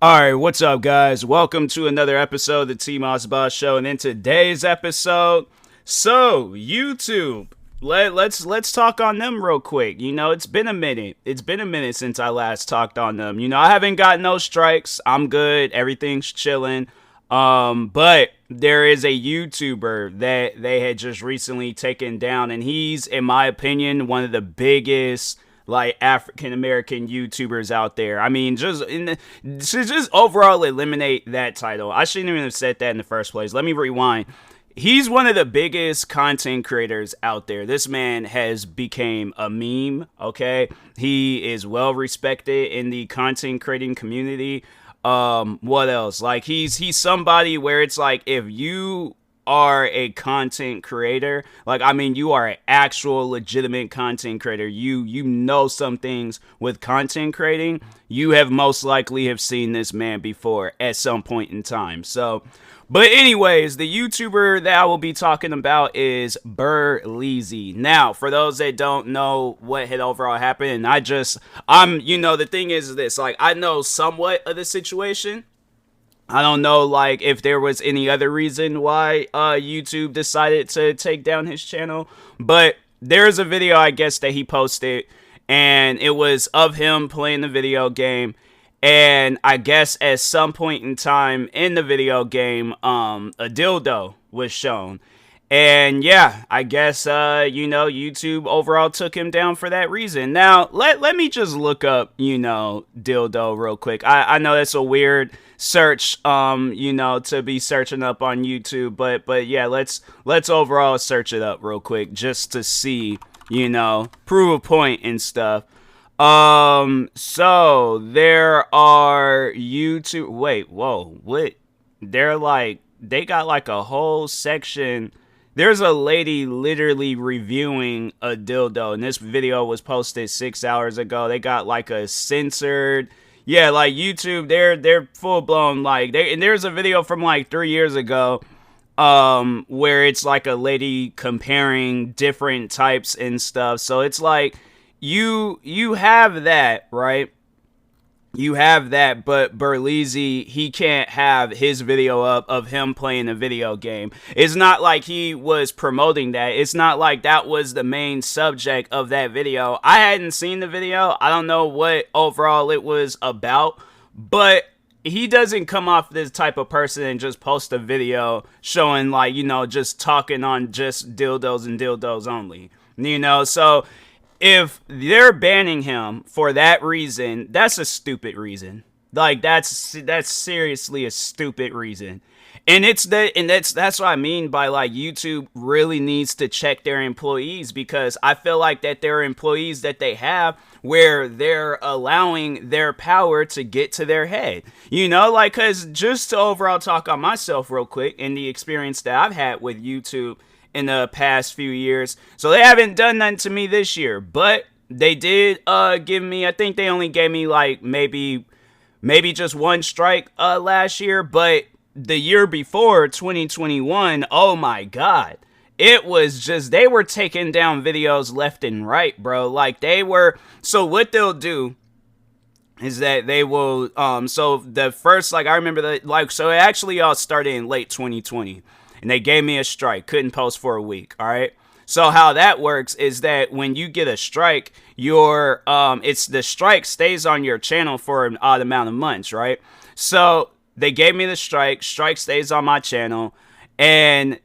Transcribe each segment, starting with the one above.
Alright, what's up guys? Welcome to another episode of the TMossBoss show, and in today's episode, YouTube. Let's talk on them real quick. You know, it's been a minute. It's been a minute since I last talked on them. You know, I haven't got no strikes. I'm good. Everything's chilling. But there is a YouTuber that they had just recently taken down, and he's, in my opinion, one of the biggest like African American YouTubers out there. I mean, to just overall eliminate that title. I shouldn't even have said that in the first place. Let me rewind. He's one of the biggest content creators out there. This man has become a meme, okay? He is well respected in the content creating community. What else? Like he's somebody where it's like if you are a content creator, like I mean you are an actual legitimate content creator, you know some things with content creating, you have most likely have seen this man before at some point in time. So but anyways, the YouTuber that I will be talking about is Berleezy. Now, for those that don't know what had overall happened, and the thing is this, like I know somewhat of the situation. I don't know, like, if there was any other reason why YouTube decided to take down his channel, but there's a video, I guess, that he posted, and it was of him playing the video game, and I guess at some point in time in the video game, a dildo was shown. And yeah, I guess, YouTube overall took him down for that reason. Now, let me just look up, dildo real quick. I know that's a weird search, to be searching up on YouTube. But yeah, let's overall search it up real quick just to see, prove a point and stuff. So there are YouTube. Wait, whoa, what? They got like a whole section. There's a lady literally reviewing a dildo, and this video was posted 6 hours ago. They got like a censored, yeah, like YouTube. They're full blown like and there's a video from like 3 years ago, where it's like a lady comparing different types and stuff. So it's like you have that, right? You have that, but Berleezy, he can't have his video up of him playing a video game. It's not like he was promoting that. It's not like that was the main subject of that video. I hadn't seen the video. I don't know what overall it was about, but he doesn't come off this type of person and just post a video showing like, just talking on just dildos and dildos only, so if they're banning him for that reason, that's a stupid reason. Like that's seriously a stupid reason. And that's what I mean by like YouTube really needs to check their employees, because I feel like that there are employees that they have where they're allowing their power to get to their head. Like, cause just to overall talk on myself real quick and the experience that I've had with YouTube in the past few years. So they haven't done nothing to me this year, but they did give me, I think they only gave me like maybe just one strike last year, but the year before, 2021, oh my god, it was just, they were taking down videos left and right, bro. Like they were, so what they'll do is that they will, so the first, like I remember that, like, so it actually all started in late 2020. And they gave me a strike. Couldn't post for a week. All right. So how that works is that when you get a strike, the strike stays on your channel for an odd amount of months, right? So they gave me the strike. Strike stays on my channel, and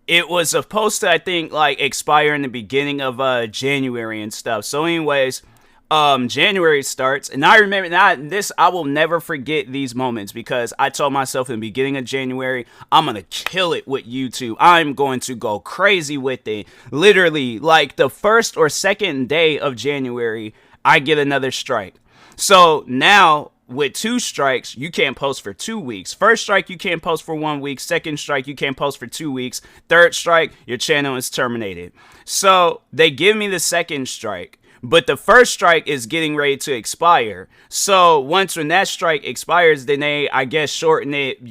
it was supposed to, I think, like expire in the beginning of January and stuff. So, anyways, January starts, and I remember I will never forget these moments, because I told myself in the beginning of January, I'm gonna kill it with YouTube. I'm going to go crazy with it. Literally, like the first or second day of January, I get another strike. So now with 2 strikes, you can't post for 2 weeks. First strike, you can't post for 1 week. Second strike, you can't post for 2 weeks. Third strike, your channel is terminated. So they give me the second strike, but the first strike is getting ready to expire. So when that strike expires, then they, I guess, shorten it,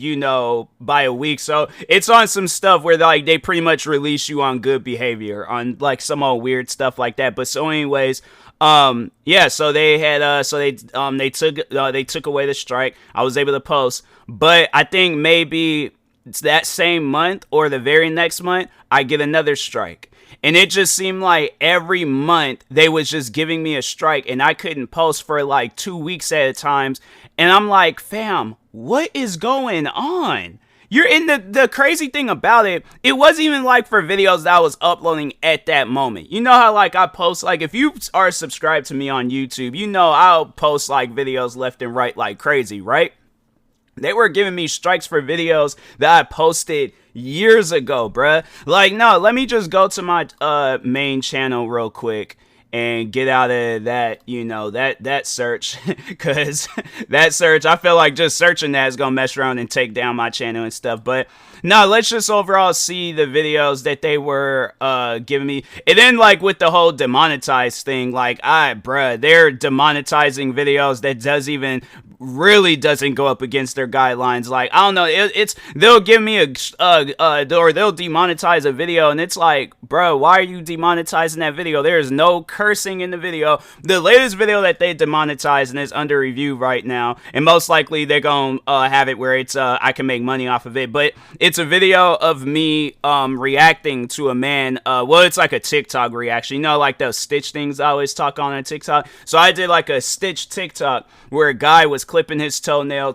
by a week. So it's on some stuff where like they pretty much release you on good behavior, on like some old weird stuff like that. But so anyways, Yeah, so they had they took away the strike. I was able to post, but I think maybe it's that same month or the very next month I get another strike. And it just seemed like every month they was just giving me a strike, and I couldn't post for like 2 weeks at a time. And I'm like, fam, what is going on? You're in the crazy thing about it, it wasn't even like for videos that I was uploading at that moment. You know how like I post, like if you are subscribed to me on YouTube, you know I'll post like videos left and right like crazy, right? They were giving me strikes for videos that I posted years ago, bruh. Like, no, let me just go to my main channel real quick and get out of that, you know, that search, because that search, I feel like just searching that is gonna mess around and take down my channel and stuff. But no, let's just overall see the videos that they were giving me. And then like with the whole demonetized thing, like bruh, they're demonetizing videos that doesn't go up against their guidelines. Like, I don't know, it's they'll give me or they'll demonetize a video, and it's like, bro, why are you demonetizing that video? There is no cursing in the video. The latest video that they demonetized and is under review right now, and most likely they're gonna have it where it's I can make money off of it, but it's a video of me reacting to a man. Well, it's like a TikTok reaction, you know, like those Stitch things I always talk on TikTok. So I did like a Stitch TikTok where a guy was clipping his toenail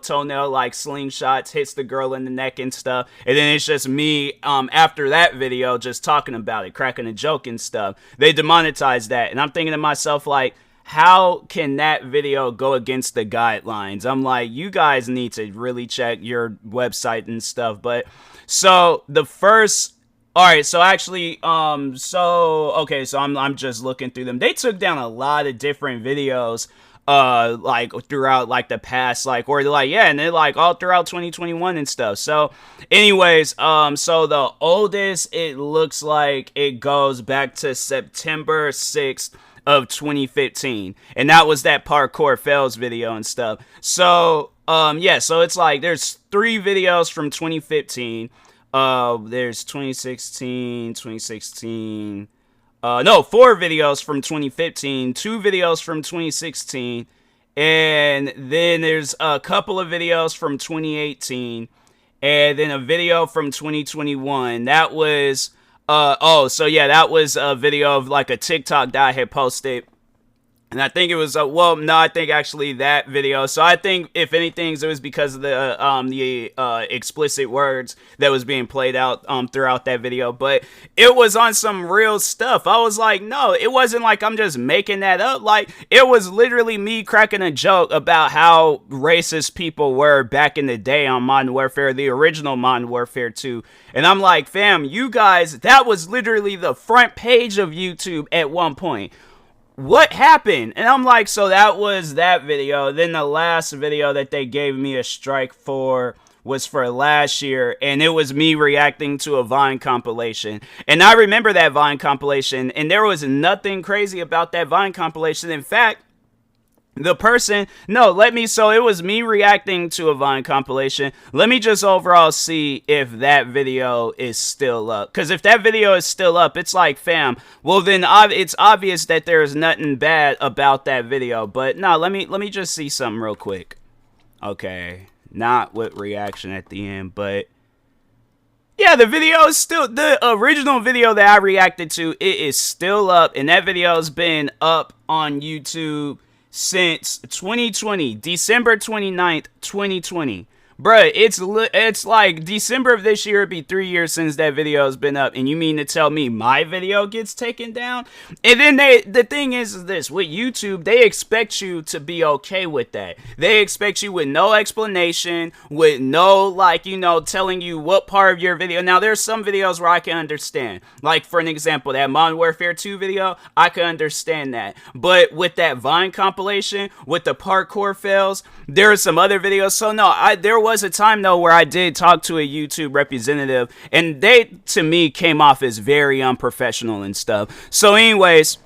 like slingshots, hits the girl in the neck and stuff, and then it's just me after that video just talking about it, cracking a joke and stuff. They demonetized that, and I'm thinking to myself, like, how can that video go against the guidelines? I'm like, you guys need to really check your website and stuff. But so the first, all right, so actually, okay, so I'm just looking through them. They took down a lot of different videos like throughout like the past, like, or like, yeah, and they're like all throughout 2021 and stuff. So anyways, so the oldest, it looks like it goes back to September 6th of 2015, and that was that parkour fails video and stuff. So yeah, so it's like there's 3 videos from 2015, there's 2016, no, 4 videos from 2015, 2 videos from 2016, and then there's a couple of videos from 2018, and then a video from 2021. That was, so yeah, that was a video of like a TikTok that I had posted. And I think it was, well, no, I think actually that video. So I think, if anything, it was because of the explicit words that was being played out throughout that video. But it was on some real stuff. I was like, no, it wasn't like I'm just making that up. Like, it was literally me cracking a joke about how racist people were back in the day on Modern Warfare, the original Modern Warfare 2. And I'm like, fam, you guys, that was literally the front page of YouTube at one point. What happened? And I'm like, so that was that video. Then the last video that they gave me a strike for was for last year, and it was me reacting to a Vine compilation. And I remember that Vine compilation, and there was nothing crazy about that Vine compilation. In fact, the person, so it was me reacting to a Vine compilation. Let me just overall see if that video is still up. Because if that video is still up, it's like, fam, well then it's obvious that there is nothing bad about that video. But no, let me just see something real quick. Okay, not with reaction at the end, but yeah, the video is still, the original video that I reacted to, it is still up. And that video has been up on YouTube since 2020, December 29th, 2020. Bruh, it's like December of this year, it'd be 3 years since that video has been up, and you mean to tell me my video gets taken down? And then the thing is this, with YouTube, they expect you to be okay with that. They expect you with no explanation, with no, like, you know, telling you what part of your video. Now, there's some videos where I can understand. Like, for an example, that Modern Warfare 2 video, I can understand that. But with that Vine compilation, with the parkour fails, there are some other videos. So no, there was a time though where I did talk to a YouTube representative, and they, to me, came off as very unprofessional and stuff. So anyways,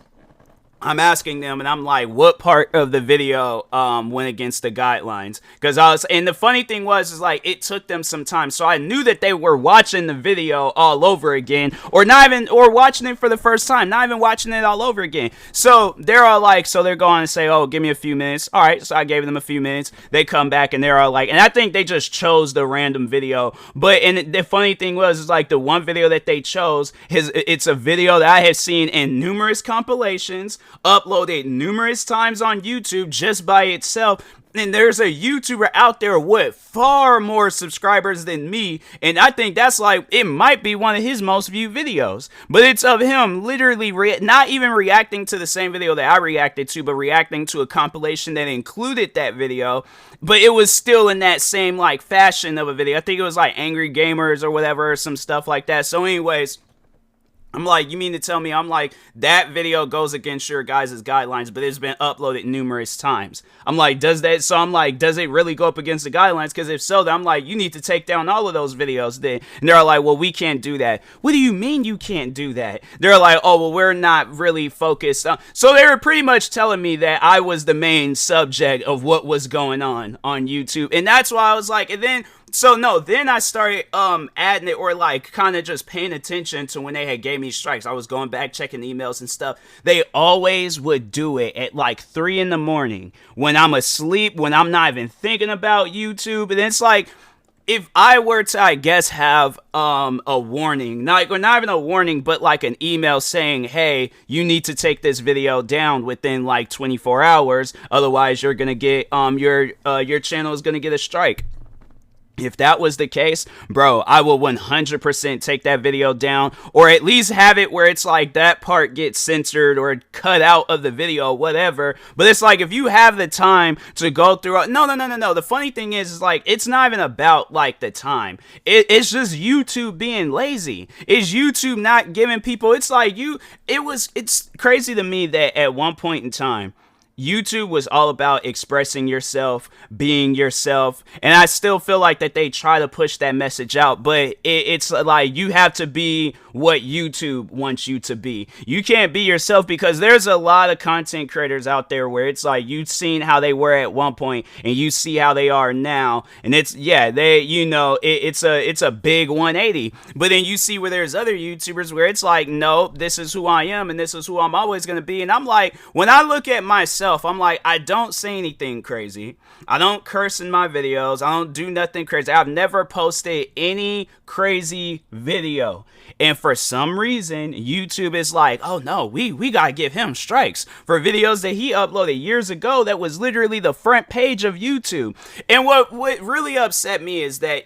I'm asking them, and I'm like, what part of the video went against the guidelines? Because and the funny thing was, is like, it took them some time, so I knew that they were watching the video all over again, or not even, or watching it for the first time, not even watching it all over again. So they're all like, so they're going to say, oh, give me a few minutes. All right, so I gave them a few minutes. They come back, and they're all like, and I think they just chose the random video. But and the funny thing was, is like the one video that they chose, it's a video that I have seen in numerous compilations, uploaded numerous times on YouTube just by itself. And there's a YouTuber out there with far more subscribers than me, and I think that's like, it might be one of his most viewed videos. But it's of him literally not even reacting to the same video that I reacted to, but reacting to a compilation that included that video. But it was still in that same like fashion of a video. I think it was like Angry Gamers or whatever, or some stuff like that. So anyways, I'm like, you mean to tell me, I'm like, that video goes against your guys' guidelines, but it's been uploaded numerous times. I'm like, does that, so I'm like, does it really go up against the guidelines? Because if so, then I'm like, you need to take down all of those videos then. And they're like, well, we can't do that. What do you mean you can't do that? They're like, oh, well, we're not really focused on. So they were pretty much telling me that I was the main subject of what was going on YouTube. And that's why I was like, and then, so no, then I started adding it, or like kind of just paying attention to when they had gave me strikes. I was going back checking emails and stuff. They always would do it at like 3 in the morning when I'm asleep, when I'm not even thinking about YouTube. And it's like, if I were to, I guess, have a warning, not even a warning, but like an email saying, hey, you need to take this video down within like 24 hours, otherwise you're gonna get your channel is gonna get a strike. If that was the case, bro, I will 100% take that video down, or at least have it where it's like that part gets censored or cut out of the video, whatever. But it's like, if you have the time to go through, no. The funny thing is like, it's not even about like the time. It's just YouTube being lazy. It's YouTube not giving people, it's like it's crazy to me that at one point in time, YouTube was all about expressing yourself, being yourself, and I still feel like that they try to push that message out, but it's like, you have to be what YouTube wants you to be. You can't be yourself, because there's a lot of content creators out there where it's like, you've seen how they were at one point and you see how they are now, and it's, yeah, it's a big 180. But then you see where there's other YouTubers where it's like, no, this is who I am and this is who I'm always going to be. And I'm like, when I look at myself, I'm like, I don't say anything crazy. I don't curse in my videos. I don't do nothing crazy. I've never posted any crazy video. And for some reason, YouTube is like, oh no, we gotta give him strikes for videos that he uploaded years ago that was literally the front page of YouTube. And what really upset me is that,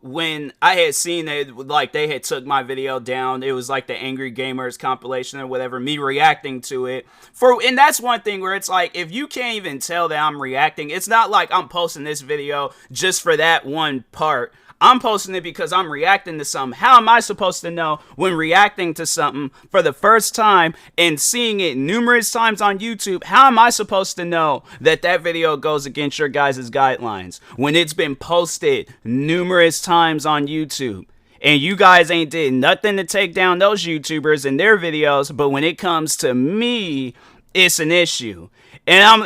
when I had seen it, like they had took my video down, it was like the Angry Gamers compilation or whatever, me reacting to it. And that's one thing where it's like, if you can't even tell that I'm reacting, it's not like I'm posting this video just for that one part. I'm posting it because I'm reacting to something. How am I supposed to know when reacting to something for the first time and seeing it numerous times on YouTube? How am I supposed to know that that video goes against your guys' guidelines when it's been posted numerous times on YouTube? And you guys ain't did nothing to take down those YouTubers and their videos, but when it comes to me, it's an issue. And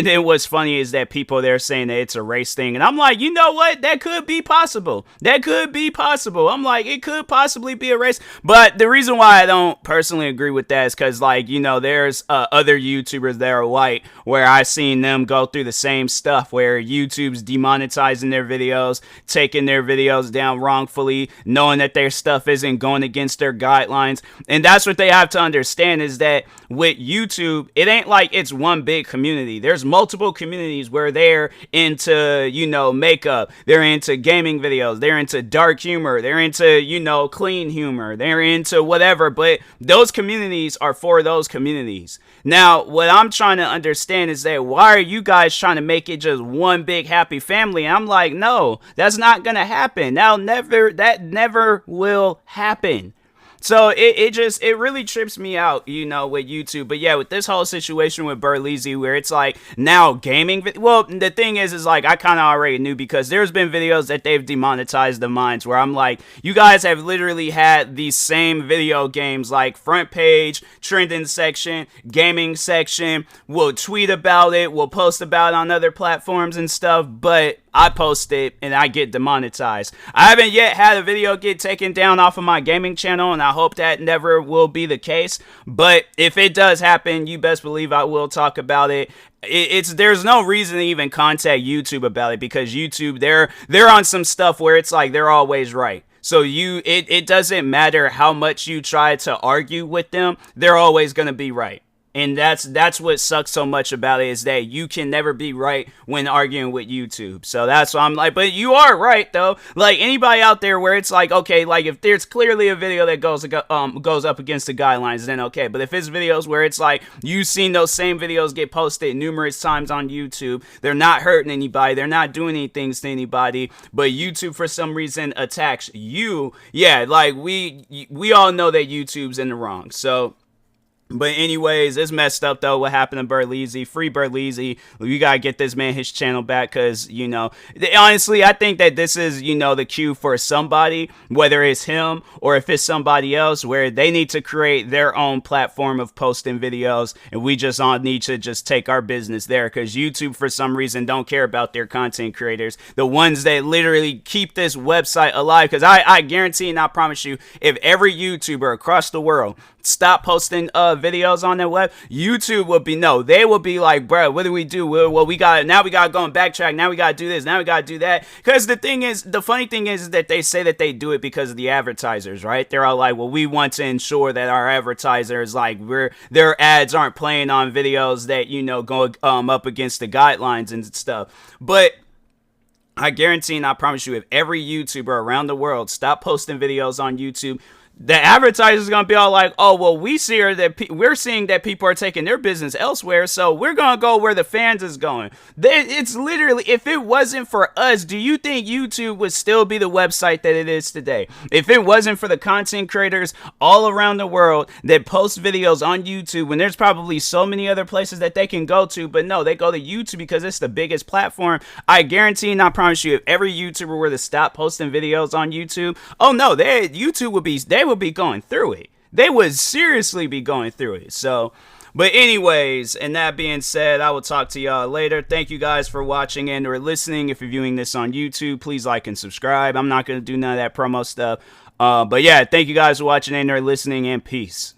then what's funny is that people there saying that it's a race thing, and I'm like, you know what? That could be possible. That could be possible. I'm like, it could possibly be a race. But the reason why I don't personally agree with that is because, like, there's other YouTubers that are white where I've seen them go through the same stuff where YouTube's demonetizing their videos, taking their videos down wrongfully, knowing that their stuff isn't going against their guidelines. And that's what they have to understand, is that with YouTube, it ain't like it's one big community. There's multiple communities where they're into, makeup, they're into gaming videos, they're into dark humor, they're into, clean humor, they're into whatever, but those communities are for those communities. Now, what I'm trying to understand is that, why are you guys trying to make it just one big happy family? And I'm like, no, that's not gonna happen. That never will happen. So it really trips me out, you know, with YouTube. But yeah, with this whole situation with Berleezy, where it's like now gaming. Well, the thing is like I kind of already knew, because there's been videos that they've demonetized of mine where I'm like, you guys have literally had these same video games like front page, trending section, gaming section. We'll tweet about it, we'll post about it on other platforms and stuff, but I post it and I get demonetized. I haven't yet had a video get taken down off of my gaming channel, and I hope that never will be the case. But if it does happen, you best believe I will talk about it. There's no reason to even contact YouTube about it, because YouTube, they're on some stuff where it's like they're always right. So it doesn't matter how much you try to argue with them, they're always going to be right. And that's what sucks so much about it, is that you can never be right when arguing with YouTube. So that's why I'm like, but you are right though. Like anybody out there where it's like, okay, like if there's clearly a video that goes up against the guidelines, then okay. But if it's videos where it's like you've seen those same videos get posted numerous times on YouTube, they're not hurting anybody, they're not doing anything to anybody, but YouTube for some reason attacks you. Yeah, like we all know that YouTube's in the wrong. So. But anyways, it's messed up though what happened to Berleezy. Free Berleezy. You gotta get this man his channel back, because, you know, honestly, I think that this is, you know, the cue for somebody, whether it's him or if it's somebody else, where they need to create their own platform of posting videos, and we just all need to just take our business there, because YouTube for some reason don't care about their content creators, the ones that literally keep this website alive. Because I guarantee and I promise you, if every YouTuber across the world stop posting videos on their web, YouTube would be, no, they will be like, bro, what do we do? Well, we gotta go and backtrack, now we gotta do this, now we gotta do that. Because the funny thing is that they say that they do it because of the advertisers, right? They're all like, well, we want to ensure that our advertisers, like, their ads aren't playing on videos that, you know, go up against the guidelines and stuff. But I guarantee and I promise you, if every YouTuber around the world stop posting videos on YouTube, the advertiser's gonna be all like, oh, well, we're seeing that people are taking their business elsewhere, so we're gonna go where the fans is going. It's literally, if it wasn't for us, do you think YouTube would still be the website that it is today? If it wasn't for the content creators all around the world that post videos on YouTube, when there's probably so many other places that they can go to, but no, they go to YouTube because it's the biggest platform. I guarantee and I promise you, if every YouTuber were to stop posting videos on YouTube, oh no, YouTube would be going through it. They would seriously be going through it. So, but anyways, and that being said, I will talk to y'all later. Thank you guys for watching and or listening. If you're viewing this on YouTube, please like and subscribe. I'm not going to do none of that promo stuff. But yeah, thank you guys for watching and or listening, and peace.